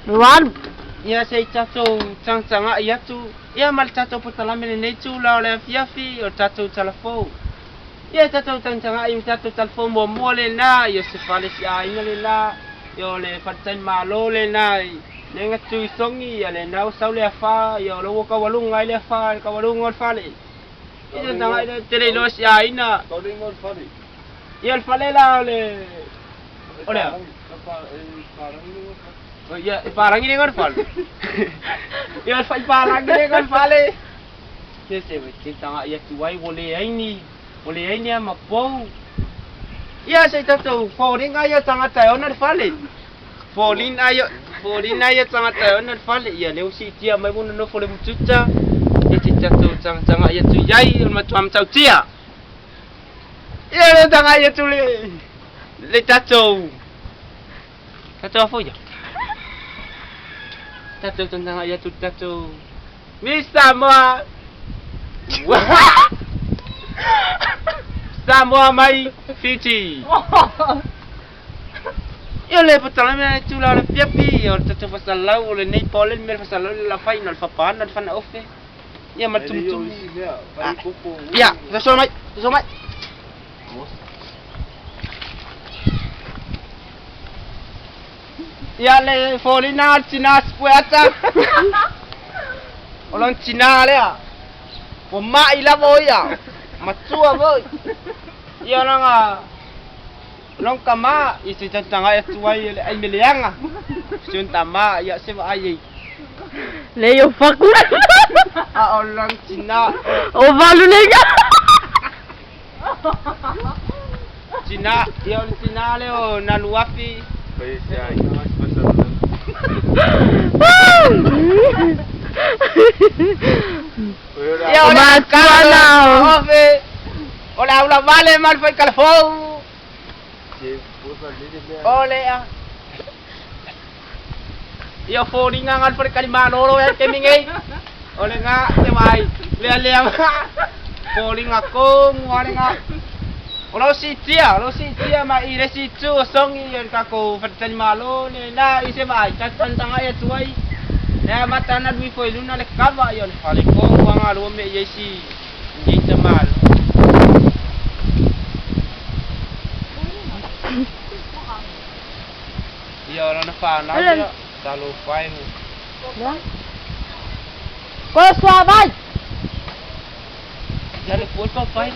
Luan. Ia sei tatou tangtanga ia tu. Ia mal tatou putalame nei tu la le fiafi o tatou telefon. Ia tatou tangtanga ia tatou telefon mo mole na ia se fale si ainga le la. Yo le fatain malo le na. Nenga tu songi ia le nau sau le afa ia lo ka walunga le afa ka walunga fale. Ia tanga ia tele lo si aina. Walunga fale. Ia fale la le. Olha. Ya, parang ini kan fal. Ya, parang ini kan fale. Kese kita ngak ya tuai boleh ini ama pau. Ya, saya tahu. Falling ayo sangat tahu nak fale. Falling ayo sangat tahu nak fale. Ya, leu si dia mai pun no fale mucuca. Ya, kita tahu sangat ya tu yai macam tahu dia. Ya, sangat ya tu le tahu. Tahu apa ya? Tato tentang ayat tu tato. Sama Samoa mai Fiji. Yo le putalam na tu la piapi or tato pasal lau le nei polen mer pasal lau la final fapan dan fan off. Ya macam tu. Ya, so mai. Ya le folina Cina spuata. Orang Cina le ah. Poma ila boy ah. Matua boy. Ya long kama isi tentang ayat tuai ai meliang ah. Sun tama ya se ai. Le yo fuck. Ah orang Cina. O balu nega. Cina, ya orang Cina le o naluafi. Ya udah kalau Ola vale mal foi calfou. Ole ya. Ya foi ngangal per kalima loro ya kemingai. Ole nga semai. Le foi ngakong ole nga. Lo si tia ma ire si tu songi yer kako fatal malo ne na ise ba tatan tanga ya tuai ya mata na dui foi luna le kava yon fale ko wanga lo me yesi ni tamal ya ora na fa na talo fai mu Ko sua vai. ya le foi pa fai